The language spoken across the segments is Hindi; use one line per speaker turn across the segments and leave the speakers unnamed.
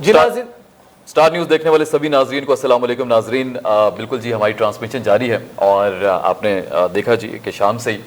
जी नाज़रीन,
स्टार न्यूज़ देखने वाले सभी नाजरीन को अस्सलाम वालेकुम। नाजरीन बिल्कुल जी हमारी ट्रांसमिशन जारी है और आपने देखा जी कि शाम से ही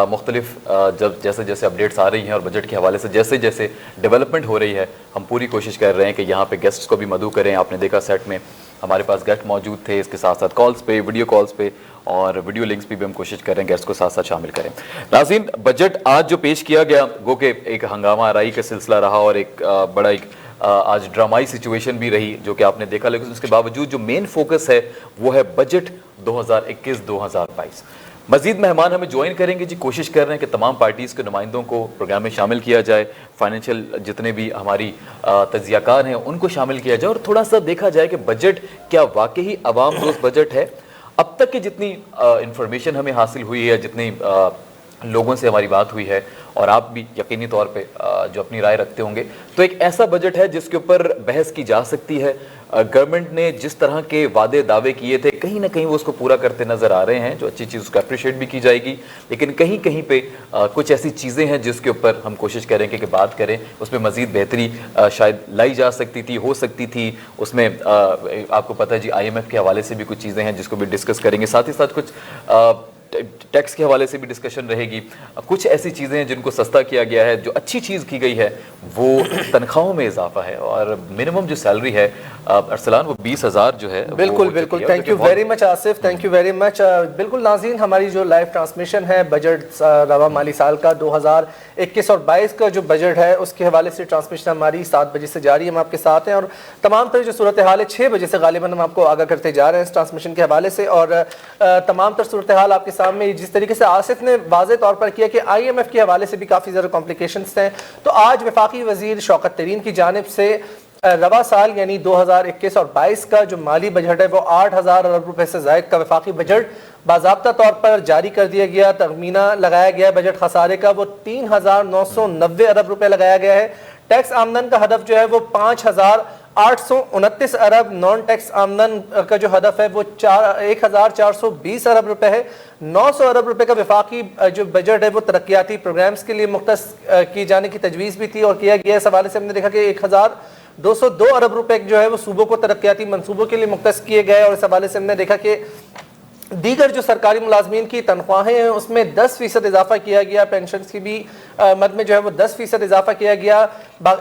मुख्तलिफ जब जैसे जैसे अपडेट्स आ रही हैं और बजट के हवाले से जैसे जैसे डेवलपमेंट हो रही है, हम पूरी कोशिश कर रहे हैं कि यहाँ पे गेस्ट्स को भी मदऊ करें। आपने देखा सेट में हमारे पास गेस्ट मौजूद थे, इसके साथ साथ कॉल्स पे, वीडियो कॉल्स पे और वीडियो लिंक्स पे भी हम कोशिश कर रहे हैं गेस्ट को साथ साथ शामिल करें। नाज़रीन, बजट आज जो पेश किया गया गो के एक हंगामा आराई का सिलसिला रहा और एक बड़ा एक आज ड्रामाई सिचुएशन भी रही जो कि आपने देखा, लेकिन उसके बावजूद जो मेन फोकस है वो है बजट 2021-2022। मजीद मेहमान हमें ज्वाइन करेंगे जी। कोशिश कर रहे हैं कि तमाम पार्टीज़ के नुमाइंदों को प्रोग्राम में शामिल किया जाए, फाइनेंशियल जितने भी हमारी तज्जियाकार हैं उनको शामिल किया जाए और थोड़ा सा देखा जाए कि बजट क्या वाकई अवाम दोस्त बजट है। अब तक की जितनी इंफॉर्मेशन हमें हासिल हुई है, जितनी लोगों से हमारी बात हुई है और आप भी यकीनी तौर पे जो अपनी राय रखते होंगे, तो एक ऐसा बजट है जिसके ऊपर बहस की जा सकती है। गवर्नमेंट ने जिस तरह के वादे दावे किए थे कहीं ना कहीं वो उसको पूरा करते नजर आ रहे हैं, जो अच्छी चीज़ उसको अप्रिशिएट भी की जाएगी, लेकिन कहीं कहीं पे कुछ ऐसी चीज़ें हैं जिसके ऊपर हम कोशिश करेंगे कि बात करें, उसमें मजीद बेहतरी शायद लाई जा सकती थी, हो सकती थी। उसमें आपको पता है जी IMF के हवाले से भी कुछ चीज़ें हैं जिसको भी डिस्कस करेंगे, साथ ही साथ कुछ टैक्स के हवाले से भी डिस्कशन रहेगी। कुछ ऐसी चीज़ें हैं जिनको सस्ता किया गया है। जो अच्छी चीज़ की गई है वो तनख्वाहों में इजाफा है और मिनिमम जो सैलरी है अरसलान वो 20,000 जो है।
बिल्कुल बिल्कुल, thank you very much Asif, thank you very much. बिल्कुल नाज़रीन, हमारी जो लाइव ट्रांसमिशन है बजट रवा माली साल का 2021 और 22 का जो बजट है उसके हवाले से ट्रांसमिशन हमारी 7 बजे से जारी, हम आपके साथ हैं और तमाम तरह जो सूरत हाल है 6 बजे से गालिबन हम आपको आगाह करते जा रहे हैं इस ट्रांसमिशन के हवाले से। और तमाम तर सूरत हाल आपके सामने जिस तरीके से आसिफ ने वाज़े तौर पर किया कि IMF के हवाले से भी काफ़ी ज़्यादा कॉम्प्लिकेशंस हैं, तो आज वफाकी वज़ीर शौकत तरीन की जानिब से रवा साल यानी 2021 और 22 का जो माली बजट है वो 8,000 अरब रुपए से ज़ायद का वफाकी बजट बाज़ाब्ता तौर पर जारी कर दिया गया। तखमीना लगाया गया बजट खसारे का वो 3,990 अरब रुपए लगाया गया है। टैक्स आमदन का हदफ जो है वो 5,829 अरब, नॉन टैक्स आमदन का जो हदफ है वो 1,420 अरब रुपए है। 900 अरब रुपए का वफाकी जो बजट है वो तरक्याती प्रोग्राम्स के लिए मुख्तस की जाने की तजवीज़ भी थी और किया गया। इस हवाले से हमने देखा कि 1,202 अरब रुपए जो है वो सूबों को तरक्याती मनसूबों के लिए मुख्तस किए गए और इस हवाले से हमने देखा कि दीगर जो सरकारी मुलाजमीन की तनख्वाहें हैं उसमें 10% इजाफा किया गया। पेंशन की भी मद में जो है वो 10% इजाफा किया गया।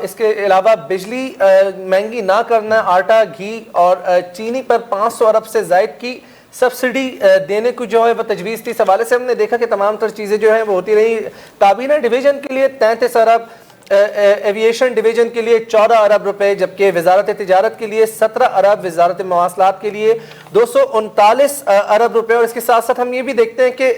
इसके अलावा बिजली महंगी ना करना, आटा, घी और चीनी पर 500 अरब से जायद की सब्सिडी देने को जो है वो तजवीज़ थी। इस हवाले से हमने देखा कि तमाम तर चीज़ें जो हैं वो होती रही। काबीना डिवीजन के लिए 33 अरब, एविएशन डिवीजन के लिए 14 अरब रुपए, जबकि वजारत तिजारत के लिए 17 अरब, वजारत मवासलात के लिए 239 अरब रुपए। और इसके साथ साथ हम ये भी देखते हैं कि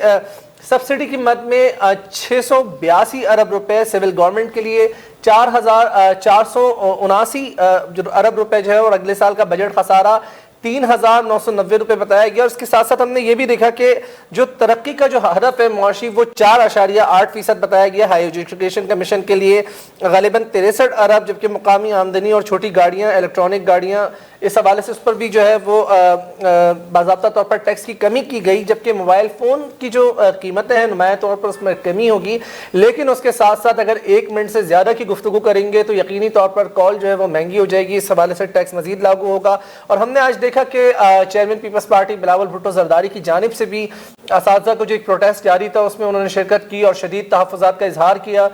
सब्सिडी की मद में 682 अरब रुपए, सिविल गवर्नमेंट के लिए 4,479 अरब रुपए जो है और अगले साल का बजट खसारा 3,990 रुपए बताया गया। और इसके साथ साथ हमने ये भी देखा कि जो तरक्की का जो हदफ है मुआशी वो 4.8% बताया गया। हाई एजुकेशन कमीशन के लिए गालिबन 63 अरब, जबकि मुकामी आमदनी और छोटी गाड़ियाँ, इलेक्ट्रॉनिक गाड़ियाँ, इस हवाले से उस पर भी जो है वो बाज़ाब्ता तौर पर टैक्स की कमी की गई, जबकि मोबाइल फ़ोन की जो कीमतें हैं नुमाया तौर पर उसमें कमी होगी। लेकिन उसके साथ साथ अगर 1 मिनट से ज़्यादा की गुफ्तगू करेंगे तो यकीनी तौर पर कॉल जो है वो महंगी हो जाएगी। इस हवाले से टैक्स मजीद लागू होगा। और हमने आज देखा कि chairman Peoples Party Bilawal Bhutto Zardari की जानिब से भी असातिज़ा को जो एक प्रोटेस्ट जारी था उसमें उन्होंने शिरकत की और शदीद तहफ़्फ़ुज़ात का इजहार किया।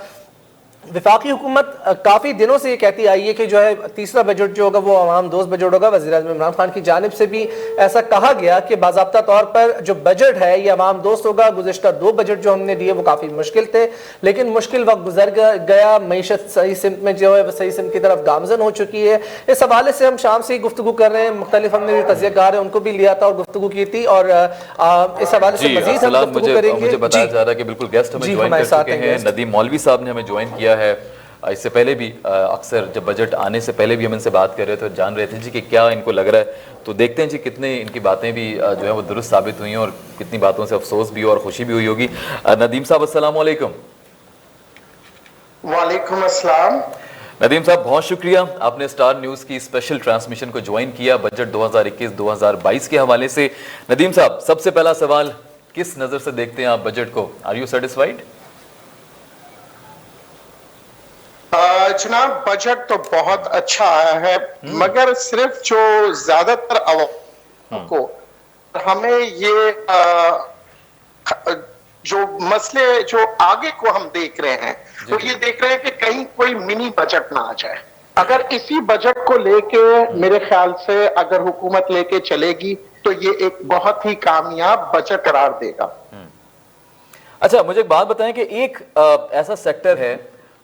वफाकी हुकूमत काफ़ी दिनों से ये कहती आई है कि जो है तीसरा बजट जो होगा वो अवाम दोस्त बजट होगा। वज़ीर-ए-आज़म इमरान खान की जानिब से भी ऐसा कहा गया कि बाज़ाब्ता तौर पर जो बजट है ये अवाम दोस्त होगा। गुज़िश्ता 2 बजट जो हमने दिए वो काफ़ी मुश्किल थे, लेकिन मुश्किल वक्त गुजर गया। मईशत सही सिमत में जो है वो सही सिमत की तरफ गामजन हो चुकी है। इस हवाले से हम शाम से ही गुफ्तगू कर रहे हैं, मुख्तलिफ हमने जो तज़कियाकार हैं उनको भी लिया था और गुफ्तगू की थी और इस हवाले से मज़ीद हम गुफ्तगू करेंगे।
मुझे बताया जा रहा है कि बिल्कुल गेस्ट हमें ज्वाइन कर चुके हैं। नदीम मौलवी साहब ने हमें ज्वाइन किया है। इससे पहले भी अक्सर जब बजट आने से पहले भी हम इनसे बात कर रहे थे, जान रहे थे जी कि क्या इनको लग रहा है, तो देखते हैं जी कितने इनकी बातें भी जो है वो दुरुस्त साबित हुई हैं और कितनी बातों से अफसोस भी और खुशी भी हुई होगी। नदीम साहब अस्सलाम वालेकुम।
वालेकुम अस्सलाम।
नदीम साहब बहुत शुक्रिया, आपने स्टार न्यूज़ की स्पेशल ट्रांसमिशन को ज्वाइन किया बजट 2021-2022 के हवाले से। नदीम साहब, सबसे पहला सवाल, किस नज़र से देखते हैं आप बजट को? Are you satisfied?
जनाब, बजट तो बहुत अच्छा आया है, मगर सिर्फ जो ज्यादातर आवाम को हमें ये जो मसले जो आगे को हम देख रहे हैं, तो ये देख रहे हैं कि कहीं कोई मिनी बजट ना आ जाए। अगर इसी बजट को लेके मेरे ख्याल से अगर हुकूमत लेके चलेगी तो ये एक बहुत ही कामयाब बजट करार देगा।
अच्छा, मुझे एक बात बताएं कि एक ऐसा सेक्टर है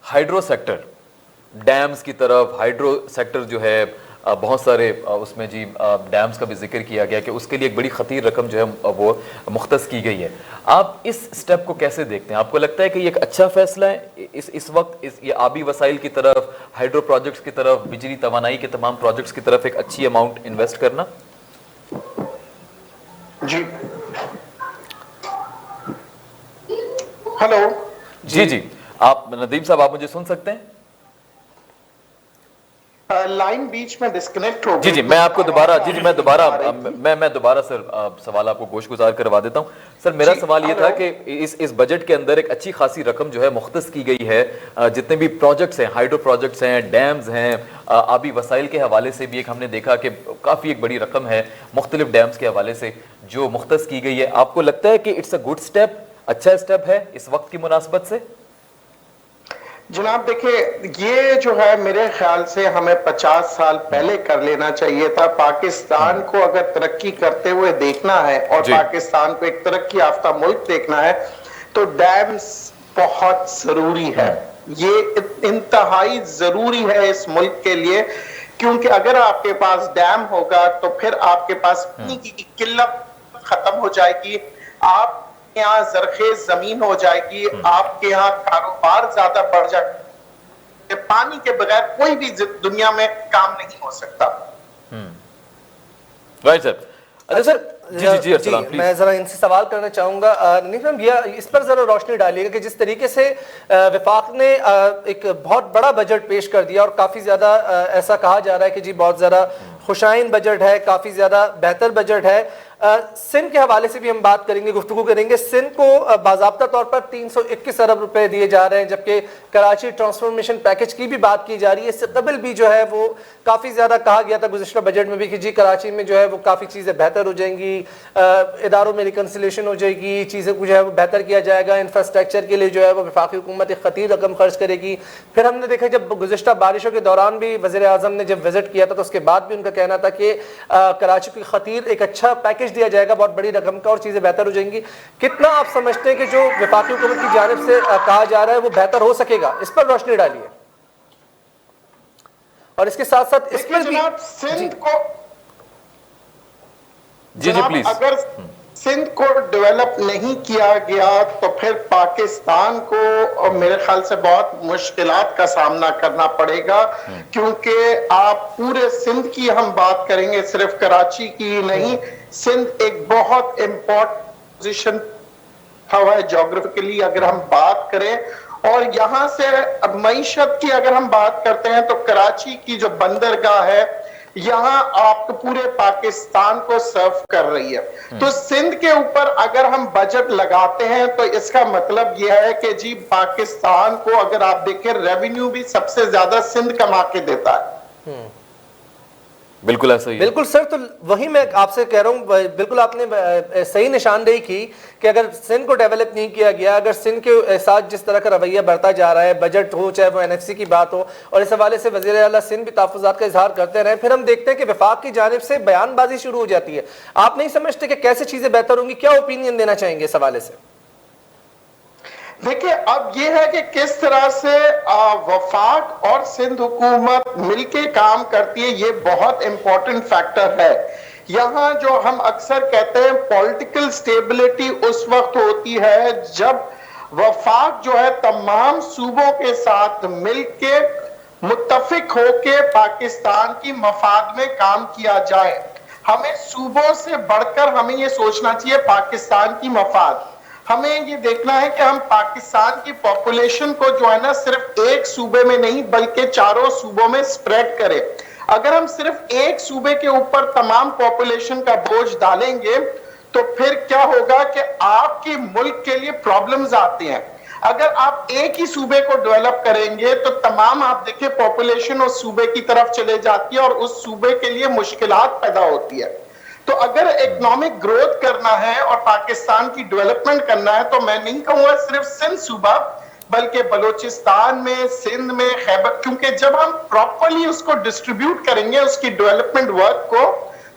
हाइड्रो सेक्टर, डैम्स की तरफ हाइड्रो सेक्टर जो है बहुत सारे उसमें जी डैम्स का भी जिक्र किया गया कि उसके लिए एक बड़ी खतीर रकम जो है वो मुख्तस की गई है। आप इस स्टेप को कैसे देखते हैं? आपको लगता है कि ये एक अच्छा फैसला है इस वक्त ये आबी वसाइल की तरफ, हाइड्रो प्रोजेक्ट्स की तरफ, बिजली तवानाई के तमाम प्रोजेक्ट्स की तरफ एक अच्छी अमाउंट इन्वेस्ट करना?
जी, हेलो
जी, आप नदीम साहब, आप मुझे सुन सकते हैं?
लाइन बीच में डिस्कनेक्ट हो गई।
जी, मैं आपको दोबारा मैं दोबारा सर सवाल आपको गोशगुजार करवा देता हूं। सर, मेरा सवाल ये था कि इस बजट के अंदर एक अच्छी खासी रकम जो है मुख्तस की गई है, जितने भी प्रोजेक्ट्स हैं, हाइड्रो प्रोजेक्ट्स हैं, डैम्स हैं, आबी वसाइल के हवाले से भी एक हमने देखा कि काफ़ी एक बड़ी रकम है मुख्तलिफ डैम्स के हवाले से जो मुख्तस की गई है। आपको लगता है कि इट्स अ गुड स्टेप, अच्छा स्टेप है इस वक्त की मुनासबत से?
जनाब देखिए, ये जो है मेरे ख्याल से हमें 50 साल पहले कर लेना चाहिए था। पाकिस्तान को अगर तरक्की करते हुए देखना है और पाकिस्तान को एक तरक्की याफ्ता मुल्क देखना है तो डैम्स बहुत जरूरी है। ये इंतहाई जरूरी है इस मुल्क के लिए, क्योंकि अगर आपके पास डैम होगा तो फिर आपके पास पानी की किल्लत खत्म हो जाएगी, आप यहाँ जरखेज जमीन हो जाएगी, आपके यहाँ कारोबार ज्यादा बढ़ जाएगा। पानी के बगैर कोई भी दुनिया में काम नहीं हो सकता।
Right sir. अच्छा सर, जी,
मैं जरा इनसे सवाल करना चाहूंगा। इस पर जरा रोशनी डालिएगा कि जिस तरीके से वफाक ने एक बहुत बड़ा बजट पेश कर दिया और काफी ज्यादा ऐसा कहा जा रहा है कि जी बहुत ज्यादा खुशाइन बजट है, काफी ज्यादा बेहतर बजट है। सिंध के हवाले से भी हम बात करेंगे, गुफ्तगू करेंगे। सिंध को बाज़ाब्ता तौर पर 321 अरब रुपए दिए जा रहे हैं, जबकि कराची ट्रांसफॉर्मेशन पैकेज की भी बात की जा रही है। इससे कबल भी जो है वो काफ़ी ज़्यादा कहा गया था गुज़िश्ता बजट में भी कि जी कराची में जो है वो काफ़ी चीज़ें बेहतर हो जाएंगी, इदारों में रिकन्सिलेशन हो जाएगी, चीज़ें को जो है वो बेहतर किया जाएगा, इंफ्रास्ट्रक्चर के लिए जो है वो वफाकी हुकूमत एक खतीर रकम खर्च करेगी। फिर हमने देखा जब गुज़िश्ता बारिशों के दौरान भी वज़ीर आज़म ने जब विजिट किया था तो उसके बाद भी उनका कहना था कि कराची की खतीर एक अच्छा पैकेज दिया जाएगा बहुत बड़ी रकम का और चीजें बेहतर हो जाएंगी। कितना आप समझते हैं कि जो वफाकी हुकूमत की जानिब से कहा जा रहा है वो बेहतर हो सकेगा? इस पर रोशनी डालिए। और इसके साथ साथ इसमें भी
सिंध को
जी प्लीज,
अगर सिंध को डेवलप नहीं किया गया तो फिर पाकिस्तान को और मेरे ख्याल से बहुत मुश्किलात का सामना करना पड़ेगा, क्योंकि आप पूरे सिंध की हम बात करेंगे, सिर्फ कराची की नहीं। सिंध एक बहुत इंपॉर्टेंट पोजीशन हुआ है जोग्राफिकली अगर हम बात करें। और यहाँ से मईशत की अगर हम बात करते हैं तो कराची की जो बंदरगाह है यहाँ आपको पूरे पाकिस्तान को सर्व कर रही है। तो सिंध के ऊपर अगर हम बजट लगाते हैं तो इसका मतलब यह है कि जी पाकिस्तान को अगर आप देखें रेवेन्यू भी सबसे ज्यादा सिंध कमा के देता है।
बिल्कुल ऐसा ही है।
बिल्कुल सर, तो वही मैं आपसे कह रहा हूँ, बिल्कुल आपने सही निशानदेही की कि अगर सिंध को डेवलप नहीं किया गया, अगर सिंध के साथ जिस तरह का रवैया बढ़ता जा रहा है, बजट हो चाहे वो एनएफसी की बात हो, और इस हवाले से वज़ीर आला सिंध भी तहफ़्फ़ुज़ात का इजहार करते रहे, फिर हम देखते हैं कि वफाक की जानिब से बयानबाजी शुरू हो जाती है। आप नहीं समझते कि कैसे चीजें बेहतर होंगी? क्या ओपिनियन देना चाहेंगे इस हवाले से?
देखिए, अब यह है कि किस तरह से वफाक और सिंध हुकूमत मिलके काम करती है, ये बहुत इंपॉर्टेंट फैक्टर है। यहाँ जो हम अक्सर कहते हैं पॉलिटिकल स्टेबिलिटी उस वक्त होती है जब वफाक जो है तमाम सूबों के साथ मिलके मुत्तफिक होके पाकिस्तान की मफाद में काम किया जाए। हमें सूबों से बढ़कर हमें ये सोचना चाहिए पाकिस्तान की मफाद। हमें ये देखना है कि हम पाकिस्तान की पॉपुलेशन को जो है ना सिर्फ एक सूबे में नहीं बल्कि चारों सूबों में स्प्रेड करें। अगर हम सिर्फ एक सूबे के ऊपर तमाम पॉपुलेशन का बोझ डालेंगे तो फिर क्या होगा कि आपके मुल्क के लिए प्रॉब्लम्स आते हैं। अगर आप एक ही सूबे को डेवलप करेंगे तो तमाम आप देखिए पॉपुलेशन उस सूबे की तरफ चले जाती है और उस सूबे के लिए मुश्किलात पैदा होती है। तो अगर इकोनॉमिक ग्रोथ करना है और पाकिस्तान की डेवलपमेंट करना है तो मैं नहीं कहूंगा सिर्फ सिंध सूबा, बल्कि बलूचिस्तान में, सिंध में, खैबर, क्योंकि जब हम प्रॉपरली उसको डिस्ट्रीब्यूट करेंगे उसकी डेवलपमेंट वर्क को,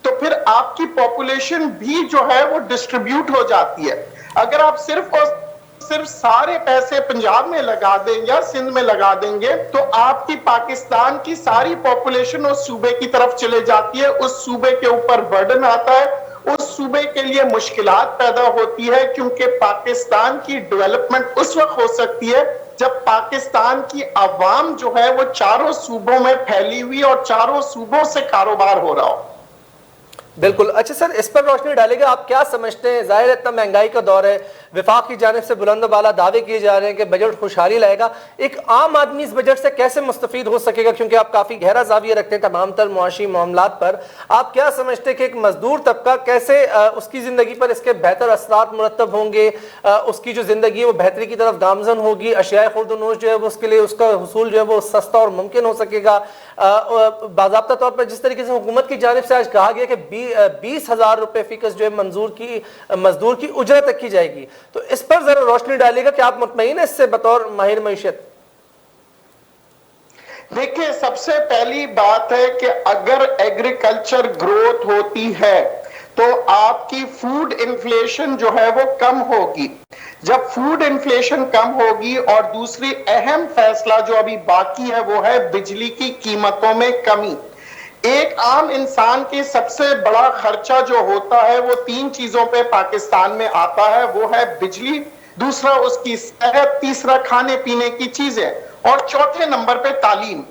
तो फिर आपकी पॉपुलेशन भी जो है वो डिस्ट्रीब्यूट हो जाती है। अगर आप सिर्फ और सिर्फ सारे पैसे पंजाब में लगा दें या सिंध में लगा देंगे तो आपकी पाकिस्तान की सारी पॉपुलेशन उस सूबे की तरफ चले जाती है, उस सूबे के ऊपर बर्डन आता है, उस सूबे के लिए मुश्किलात पैदा होती है, क्योंकि पाकिस्तान की डेवलपमेंट उस वक्त हो सकती है जब पाकिस्तान की आवाम जो है वो चारों सूबों में फैली हुई और चारों सूबों से कारोबार हो रहा हो।
बिल्कुल। अच्छा सर, इस पर रोशनी डालेगा, आप क्या समझते हैं, जाहिर है इतना महंगाई का दौर है, विफाक की जानिब से बुलंद वाला दावे किए जा रहे हैं कि बजट खुशहाली लाएगा, एक आम आदमी इस बजट से कैसे मुस्तफीद हो सकेगा, क्योंकि आप काफी गहरा जाविया रखते हैं तमाम तर मुआशी मामलात पर, आप क्या समझते हैं कि एक मजदूर तबका कैसे उसकी जिंदगी पर इसके बेहतर असरात मुरतब होंगे, उसकी जो जिंदगी है वो बेहतरी की तरफ गामजन होगी, अशिया खुर्द-ओ-नोश जो है वो उसके लिए उसका हुसूल जो है वो सस्ता और मुमकिन हो सकेगा। बाज़ाब्ता तौर पर जिस तरीके से हुकूमत की जानिब से आज कहा गया कि 20,000 रुपए फीकस जो है मजदूर की उजरत तक की जाएगी, तो इस पर जरा रोशनी डालिएगा कि आप मुतमईन है इससे बतौर माहिर मईशत?
देखिए, सबसे पहली बात है कि अगर एग्रीकल्चर ग्रोथ होती है तो आपकी फूड इन्फ्लेशन जो है वो कम होगी। जब फूड इन्फ्लेशन कम होगी, और दूसरी अहम फैसला जो अभी बाकी है वो है बिजली की कीमतों में कमी। एक आम इंसान की सबसे बड़ा खर्चा जो होता है वो 3 चीजों पे पाकिस्तान में आता है, वो है बिजली, दूसरा उसकी सेहत, तीसरा खाने पीने की चीजें, और चौथे नंबर पे तालीम।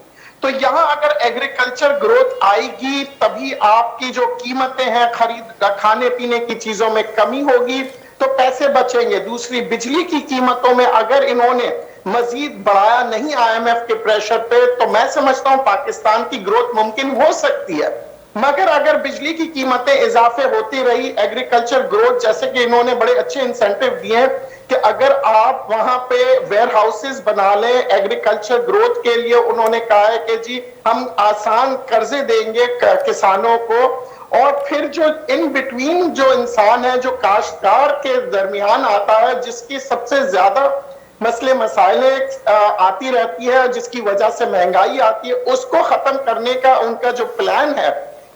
तो यहां अगर एग्रीकल्चर ग्रोथ आएगी तभी आपकी जो कीमतें हैं खरीद खाने पीने की चीजों में कमी होगी, तो पैसे बचेंगे। दूसरी, बिजली की कीमतों में अगर इन्होंने मजीद बढ़ाया नहीं आईएमएफ के प्रेशर पे, तो मैं समझता हूं पाकिस्तान की ग्रोथ मुमकिन हो सकती है। मगर अगर बिजली की कीमतें इजाफे होती रही, एग्रीकल्चर ग्रोथ, जैसे कि इन्होंने बड़े अच्छे इंसेंटिव दिए हैं कि अगर आप वहां पे वेयर हाउसेज बना लें एग्रीकल्चर ग्रोथ के लिए, उन्होंने कहा है कि जी हम आसान कर्जे देंगे किसानों को, और फिर जो इन बिटवीन जो इंसान है, जो काश्तकार के दरमियान आता है, जिसकी सबसे ज्यादा मसले मसाइल आती रहती है, जिसकी वजह से महंगाई आती है, उसको खत्म करने का उनका जो प्लान है,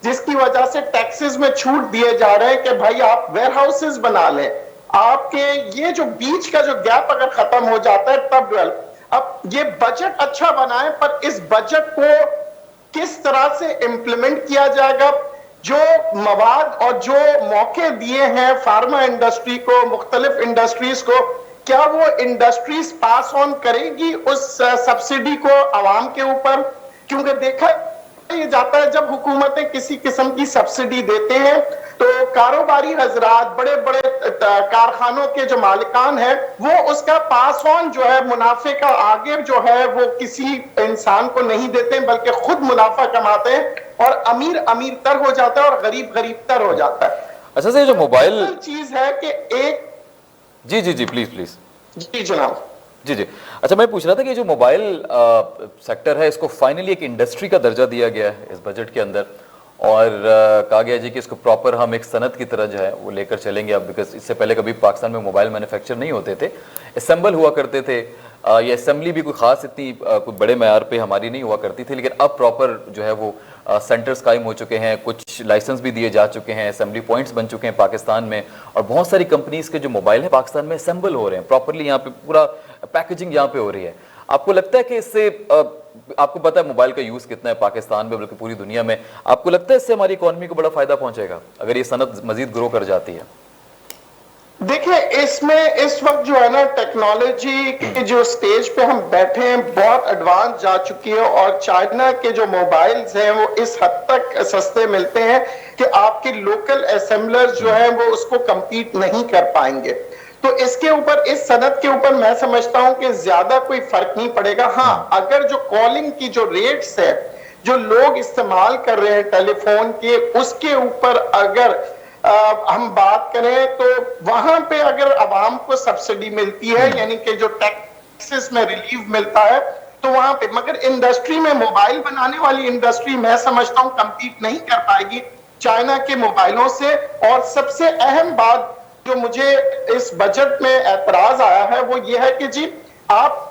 जिसकी वजह से टैक्सेस में छूट दिए जा रहे हैं कि भाई आप वेयर हाउसेज बना लें, आपके ये जो बीच का जो गैप अगर खत्म हो जाता है तब अब ये बजट अच्छा बनाए, पर इस बजट को किस तरह से इंप्लीमेंट किया जाएगा, जो मवाद और जो मौके दिए हैं फार्मा इंडस्ट्री को, मुख्तलिफ इंडस्ट्रीज को, क्या वो इंडस्ट्रीज पास ऑन करेगी उस सब्सिडी को आवाम के ऊपर? क्योंकि देखा ये जाता है जब हुकूमतें किसी किस्म की सब्सिडी देते हैं तो कारोबारी हजरात, बड़े बड़े कारखानों के जो मालिकान हैं, वो उसका पास ऑन जो है मुनाफे का आगे जो है वो किसी इंसान को नहीं देते, बल्कि खुद मुनाफा कमाते हैं, और अमीर अमीर तर हो जाता है और गरीब गरीब तर हो जाता है।
अच्छा से जो मोबाइल
चीज है कि एक
जी जी जी प्लीज प्लीज
जी जनाब
जी जी अच्छा, मैं पूछ रहा था कि जो मोबाइल सेक्टर है इसको फाइनली एक इंडस्ट्री का दर्जा दिया गया है इस बजट के अंदर, और कहा गया जी कि इसको प्रॉपर हम एक सनत की तरह जो है वो लेकर चलेंगे अब, बिकॉज इससे पहले कभी पाकिस्तान में मोबाइल मैन्युफैक्चर नहीं होते थे, असेंबल हुआ करते थे, ये असेंबली भी कोई खास इतनी कोई बड़े मैार पे हमारी नहीं हुआ करती थी, लेकिन अब प्रॉपर जो है वो सेंटर्स कायम हो चुके हैं, कुछ लाइसेंस भी दिए जा चुके हैं, असेंबली पॉइंट्स बन चुके हैं पाकिस्तान में, और बहुत सारी कंपनीज के जो मोबाइल है पाकिस्तान में असेंबल हो रहे हैं प्रॉपरली, यहाँ पे पूरा पैकेजिंग यहाँ पे हो रही है। आपको लगता है कि इससे आपको पता है मोबाइल का यूज कितना है पाकिस्तान में बल्कि पूरी दुनिया में, आपको लगता है इससे हमारी इकोनॉमी को बड़ा फायदा पहुंचेगा अगर ये सनत मजीद ग्रो कर जाती है?
देखिए, इसमें इस वक्त जो है ना टेक्नोलॉजी के जो स्टेज पे हम बैठे हैं बहुत एडवांस जा चुकी है, और चाइना के जो मोबाइल्स हैं वो इस हद तक सस्ते मिलते हैं कि आपके लोकल असेंबलर्स जो हैं वो उसको compete नहीं कर पाएंगे। तो इसके ऊपर, इस सनत के ऊपर मैं समझता हूं कि ज्यादा कोई फर्क नहीं पड़ेगा। हाँ, अगर जो कॉलिंग की जो रेट्स है जो लोग इस्तेमाल कर रहे हैं टेलीफोन के, उसके ऊपर अगर हम बात करें तो वहां पे अगर आवाम को सब्सिडी मिलती है, यानी कि जो प्राइसेस में रिलीफ मिलता है तो वहां पे, मगर इंडस्ट्री में मोबाइल बनाने वाली इंडस्ट्री मैं समझता हूं कम्पीट नहीं कर पाएगी चाइना के मोबाइलों से। और सबसे अहम बात जो मुझे इस बजट में ऐतराज आया है वो ये है कि जी आप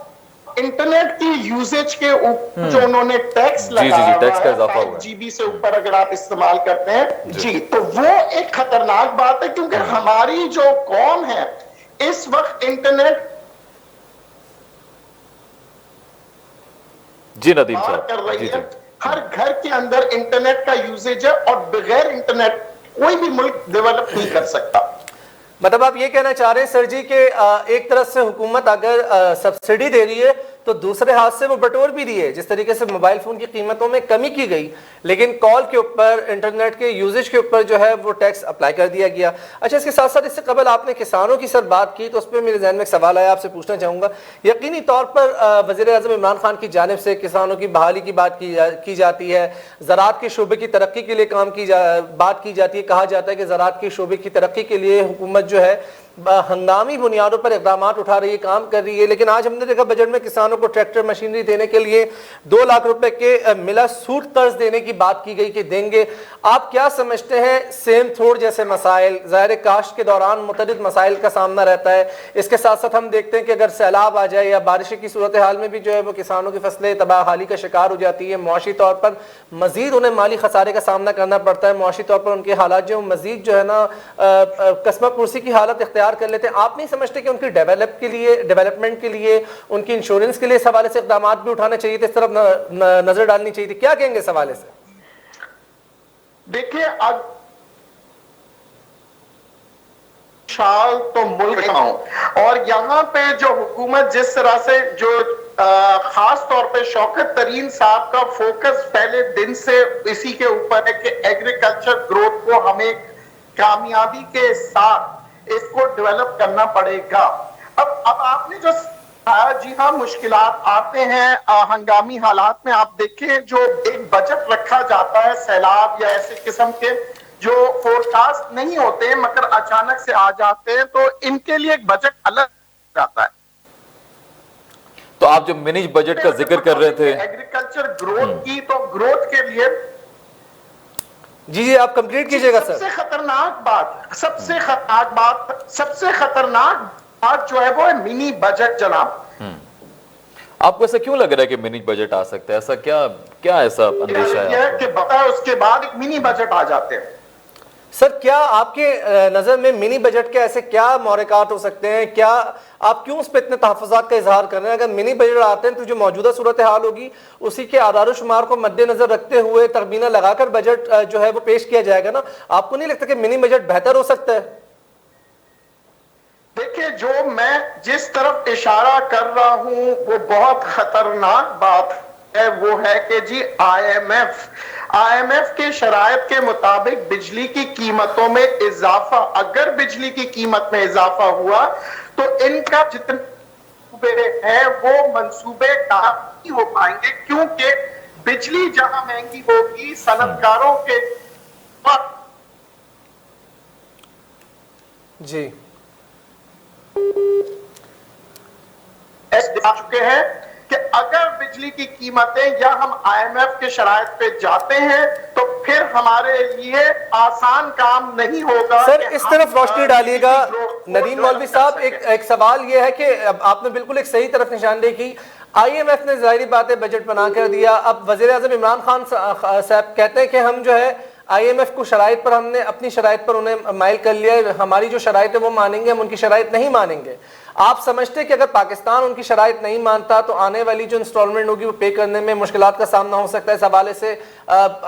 इंटरनेट की यूजेज के ऊपर जो उन्होंने टैक्स लगाया
टैक्स का इजाफा हुआ है
5 GB से ऊपर अगर आप इस्तेमाल करते हैं जी, तो वो एक खतरनाक बात है क्योंकि हमारी जो कौम है इस वक्त इंटरनेट
जी नदीम साहब
कर रही
जी
है। हर घर के अंदर इंटरनेट का यूजेज है और बगैर इंटरनेट कोई भी मुल्क डेवलप नहीं कर सकता।
मतलब आप ये कहना चाह रहे हैं सर जी कि एक तरफ से हुकूमत अगर सब्सिडी दे रही है तो दूसरे हाथ से वो बटोर भी रही है। जिस तरीके से मोबाइल फोन की कीमतों में कमी की गई लेकिन कॉल के ऊपर, इंटरनेट के यूजेज के ऊपर जो है वो टैक्स अप्लाई कर दिया गया। अच्छा, इसके साथ साथ इससे कबल आपने किसानों की सर बात की तो उस पर मेरे जहन में एक सवाल आया, आपसे पूछना चाहूँगा। यकीनी तौर पर वज़ीर-ए-आज़म इमरान खान की जानिब से किसानों की बहाली की बात की जाती है, ज़राअत के शोबे की तरक्की के लिए बात की जाती है। कहा जाता है कि ज़राअत के शोबे की तरक्की के लिए हुकूमत जो है हंगामी बुनियादों पर इक़दाम उठा रही है, काम कर रही है। लेकिन आज हमने देखा बजट में किसानों को ट्रैक्टर मशीनरी देने के लिए 2 लाख रुपए के मिला सूद कर्ज देने की बात की गई कि देंगे। आप क्या समझते हैं, सेम थोड़ जैसे मसाइल, ज़ाहिर काश्त के दौरान मुतअद्दिद मसाइल का सामना रहता है। इसके साथ साथ हम देखते हैं कि अगर सैलाब आ जाए या बारिश की सूरत हाल में भी जो है वो किसानों की फसलें तबाहाली का शिकार हो जाती है, मुआशी तौर पर मजीद उन्हें माली खसारे का सामना करना पड़ता है। मुआशी तौर पर उनके हालात जो मजीद जो है ना कस्मा पुरसी की हालत इख्तियार कर लेते हैं। आप नहीं समझते कि उनकी डेवलपमेंट के लिए, उनकी इंश्योरेंस के लिए इस हवाले से इक़दाम भी उठाने चाहिए थे, इस तरफ नजर डालनी चाहिए थी? क्या कहेंगे इस हवाले से?
देखिए, अब शाल तो मुल्क और यहाँ पे जो हुकूमत जिस तरह से जो खास तौर पे शौकत तरीन साहब का फोकस पहले दिन से इसी के ऊपर है कि एग्रीकल्चर ग्रोथ को हमें कामयाबी के साथ इसको डेवलप करना पड़ेगा। अब आपने जो जी हाँ, मुश्किलात आते हैं हंगामी हालात में। आप देखें जो एक बजट रखा जाता है सैलाब या ऐसे किस्म के जो फोरकास्ट नहीं होते हैं मगर अचानक से आ जाते हैं, तो इनके लिए एक बजट अलग जाता है।
तो आप जो मिनी बजट का जिक्र कर रहे थे
एग्रीकल्चर ग्रोथ की, तो ग्रोथ के लिए
जी आप कंप्लीट कीजिएगा सर।
सबसे खतरनाक बात जो है वो है मिनी बजट जनाब।
आपको ऐसा क्यों लग रहा है कि मिनी बजट आ सकता है? ऐसा क्या ऐसा अंदेशा है
कि बता उसके बाद एक मिनी बजट आ जाते हैं?
सर क्या आपके नजर में मिनी बजट के ऐसे क्या मोहरकात हो सकते हैं? क्या आप क्यों उस पर इतने तहफ़्फ़ुज़ात का इजहार कर रहे हैं? अगर मिनी बजट आते हैं तो जो मौजूदा सूरत हाल होगी उसी के आदार शुमार को मद्देनजर रखते हुए तखमीना लगाकर बजट जो है वो पेश किया जाएगा ना। आपको नहीं लगता कि मिनी बजट बेहतर हो सकता है?
देखिए, जो मैं जिस तरफ इशारा कर रहा हूं वो बहुत खतरनाक बात है। वो है कि जी IMF के शराइत के मुताबिक बिजली की कीमतों में इजाफा, अगर बिजली की कीमत में इजाफा हुआ तो इनका जितने मंसूबे हैं वो मंसूबे नहीं हो पाएंगे, क्योंकि बिजली जहां महंगी होगी सनतकारों के
जी
आ चुके हैं कि अगर बिजली की कीमतें या हम IMF के शराइत पे जाते हैं तो फिर हमारे लिए आसान काम नहीं होगा।
सर इस तरफ रोशनी डालिएगा नदीम मौलवी साहब। एक सवाल यह है कि आपने बिल्कुल एक सही तरफ निशानदेही की। IMF ने जाहिर बात है बजट बना कर दिया। अब वज़ीर-ए-आज़म इमरान खान साहब कहते हैं कि हम जो है IMF को शराइत पर, हमने अपनी शराइत पर उन्हें माइल कर लिया, हमारी जो शराइत है वो मानेंगे, हम उनकी शराइत नहीं मानेंगे। आप समझते कि अगर पाकिस्तान उनकी शराइत नहीं मानता तो आने वाली जो इंस्टॉलमेंट होगी वो पे करने में मुश्किलात का सामना हो सकता है? इस हवाले से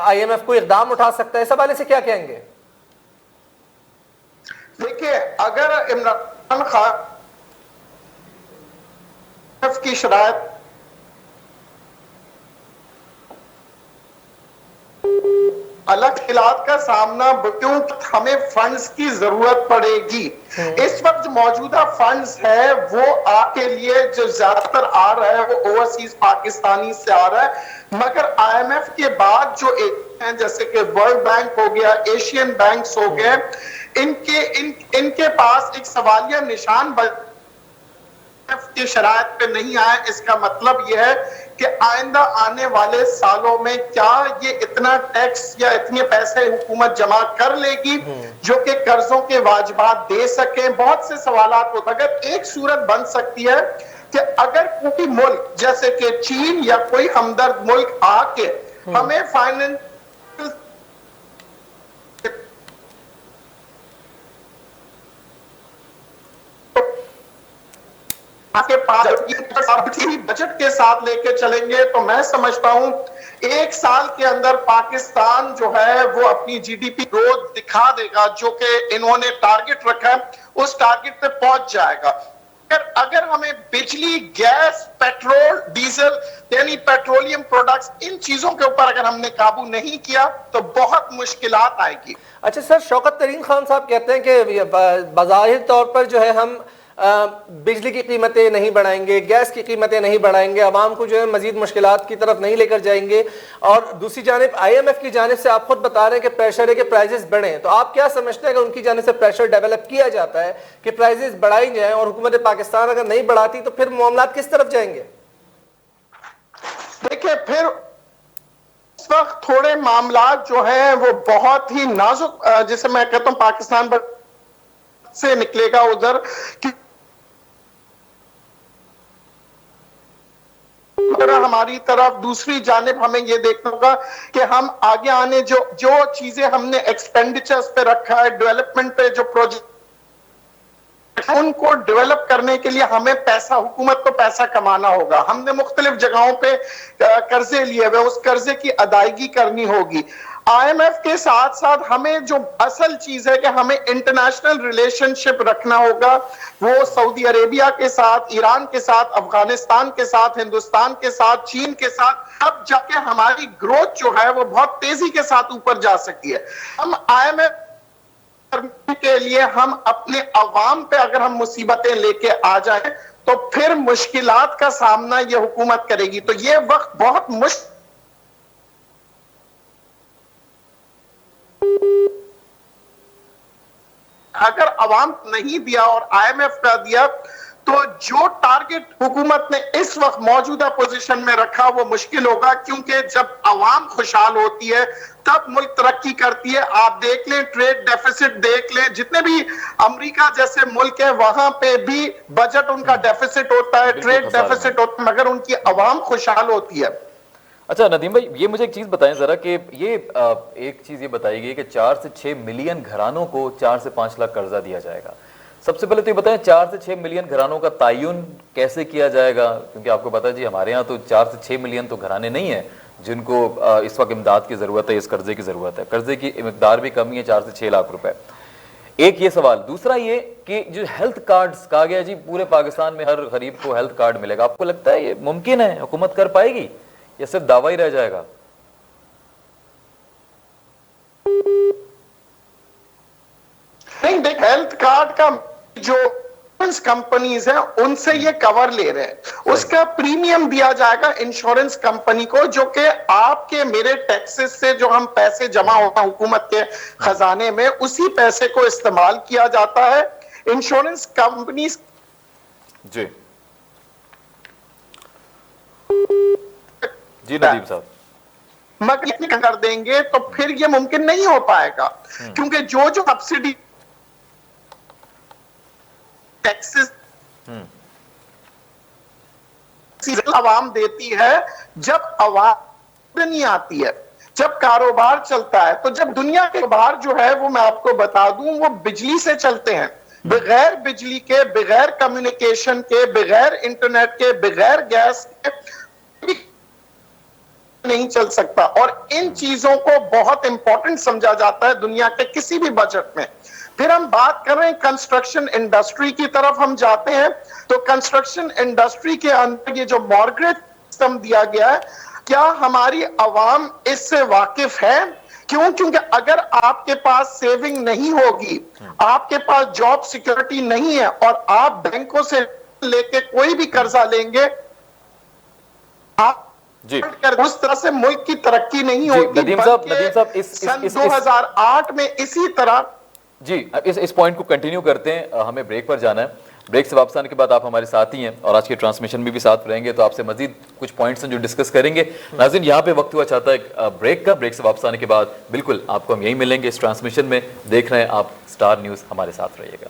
IMF को इक़दाम उठा सकता है? इस हवाले से क्या कहेंगे?
देखिए, अगर इमरान खान की शराइत अलग हालात का सामना, क्योंकि हमें फंड्स की जरूरत पड़ेगी। इस वक्त जो मौजूदा फंड्स है वो आपके लिए जो ज्यादातर आ रहा है वो ओवरसीज पाकिस्तानी से आ रहा है, मगर IMF के बाद जो एक हैं जैसे कि वर्ल्ड बैंक हो गया, एशियन बैंक्स हो गए, इनके पास एक सवालिया निशान के शराइत पे नहीं आए, इसका मतलब यह है कि आइंदा आने वाले सालों में क्या ये इतना टैक्स या इतने पैसे हुकूमत जमा कर लेगी जो कि कर्जों के वाजिबात दे सके। बहुत से सवालात होते, अगर एक सूरत बन सकती है कि अगर कोई मुल्क जैसे कि चीन या कोई हमदर्द मुल्क आके हमें फाइनेंस के पास बजट के साथ लेके चलेंगे तो मैं समझता हूं एक साल के अंदर पाकिस्तान जो है वो अपनी जीडीपी ग्रोथ दिखा देगा, जो कि इन्होंने टारगेट रखा है उस टारगेट पे पहुंच जाएगा। अगर हमें बिजली, गैस, पेट्रोल, डीजल यानी पेट्रोलियम प्रोडक्ट्स, इन चीजों के ऊपर अगर हमने काबू नहीं किया तो बहुत मुश्किलात आएगी।
अच्छा सर, शौकत तरीन खान साहब कहते हैं कि बाज़ाहिर तौर पर जो है हम बिजली की कीमतें नहीं बढ़ाएंगे, गैस की कीमतें नहीं बढ़ाएंगे, आवाम को जो है मजीद मुश्किलात की तरफ नहीं लेकर जाएंगे, और दूसरी जानिब IMF की जानिब से आप खुद बता रहे हैं कि प्रेशर है कि प्राइजेस बढ़ें, तो आप क्या समझते हैं कि उनकी जानिब से प्रेशर डेवलप किया जाता है कि प्राइजेस बढ़ाई जाएं, और हुकूमत पाकिस्तान अगर नहीं बढ़ाती तो फिर मामलात किस तरफ जाएंगे?
देखिए, फिर इस वक्त थोड़े मामलात जो है वो बहुत ही नाजुक, जिसे मैं कहता हूं पाकिस्तान से निकलेगा उधर कि हमारी तरफ दूसरी जानिब हमें यह देखना होगा कि हम आगे आने जो चीजें हमने एक्सपेंडिचर्स पे रखा है, डेवलपमेंट पे जो प्रोजेक्ट, उनको डेवलप करने के लिए हमें पैसा, हुकूमत को पैसा कमाना होगा। हमने मुख्तलिफ जगहों पे कर्जे लिए हुए, उस कर्जे की अदायगी करनी होगी। IMF के साथ साथ हमें जो असल चीज है कि हमें इंटरनेशनल रिलेशनशिप रखना होगा, वो सऊदी अरेबिया के साथ, ईरान के साथ, अफगानिस्तान के साथ, हिंदुस्तान के साथ, चीन के साथ, अब जाके हमारी ग्रोथ जो है वो बहुत तेजी के साथ ऊपर जा सकती है। हम IMF के लिए हम अपने अवाम पे अगर हम मुसीबतें लेके आ जाएं तो फिर मुश्किलात का सामना ये हुकूमत करेगी। तो ये वक्त बहुत मुश्किल, अगर अवाम नहीं दिया और IMF का दिया तो जो टारगेट हुकूमत ने इस वक्त मौजूदा पोजीशन में रखा वो मुश्किल होगा, क्योंकि जब अवाम खुशहाल होती है तब मुल्क तरक्की करती है। आप देख लें, ट्रेड डेफिसिट देख लें, जितने भी अमेरिका जैसे मुल्क है वहां पे भी बजट उनका डेफिसिट होता है, ट्रेड डेफिसिट होता है, मगर उनकी अवाम खुशहाल होती है।
अच्छा नदीम भाई, ये मुझे एक चीज बताएं जरा कि ये एक चीज ये बताई गई कि 4 से 6 मिलियन घरानों को 4 से 5 लाख कर्जा दिया जाएगा। सबसे पहले तो ये बताएं 4 से 6 मिलियन घरानों का तयन कैसे किया जाएगा, क्योंकि आपको पता है जी हमारे यहाँ तो 4 से 6 मिलियन तो घराने नहीं है जिनको इस वक्त इमदाद की जरूरत है, इस कर्जे की जरूरत है। कर्जे की मिकदार भी कमी है, 4 से 6 लाख रुपए। एक ये सवाल, दूसरा ये कि जो हेल्थ कार्ड्स कहा गया जी पूरे पाकिस्तान में हर गरीब को हेल्थ कार्ड मिलेगा, आपको लगता है ये मुमकिन है, हुकूमत कर पाएगी या सिर्फ दावा ही रह जाएगा?
नहीं, देख, हेल्थ कार्ड का जो कंपनीज हैं उनसे ये कवर ले रहे हैं, उसका प्रीमियम दिया जाएगा इंश्योरेंस कंपनी को, जो कि आपके मेरे टैक्सेस से जो हम पैसे जमा होता है हुकूमत के खजाने में, उसी पैसे को इस्तेमाल किया जाता है। इंश्योरेंस कंपनी
जी जी नदीम साहब,
मगर इतनी कर देंगे तो फिर ये मुमकिन नहीं हो पाएगा, क्योंकि जो जो सब्सिडी टैक्सेस आवाम देती है, जब आवाम नहीं आती है, जब कारोबार चलता है, तो जब दुनिया के कारोबार जो है वो मैं आपको बता दूं वो बिजली से चलते हैं, बगैर बिजली के, बगैर कम्युनिकेशन के, बगैर इंटरनेट के, बगैर गैस के नहीं चल सकता। और इन चीजों को बहुत इंपॉर्टेंट समझा जाता है दुनिया के किसी भी बजट में। फिर हम बात कर रहे हैं कंस्ट्रक्शन इंडस्ट्री की तरफ हम जाते हैं, तो कंस्ट्रक्शन इंडस्ट्री के अंदर ये जो मॉर्गेज सिस्टम दिया गया है, क्या हमारी आवाम इससे वाकिफ है? क्यों? क्योंकि अगर आपके पास सेविंग नहीं होगी, आपके पास जॉब सिक्योरिटी नहीं है और आप बैंकों से लेके कोई भी कर्जा लेंगे, आप
जी
उस तरह से मुल्क की तरक्की नहीं होती।
नदीम साहब
सन 2008 में इसी तरह
जी इस पॉइंट को कंटिन्यू करते हैं, हमें ब्रेक पर जाना है। ब्रेक से वापस आने के बाद आप हमारे साथ ही हैं और आज के ट्रांसमिशन में भी साथ रहेंगे, तो आपसे मजीद कुछ पॉइंट्स हैं जो डिस्कस करेंगे। नाज़रीन, यहाँ पे वक्त हुआ चाहता है ब्रेक का। ब्रेक से वापस आने के बाद बिल्कुल आपको हम यहीं मिलेंगे इस ट्रांसमिशन में। देख रहे हैं आप स्टार न्यूज़, हमारे साथ रहिएगा।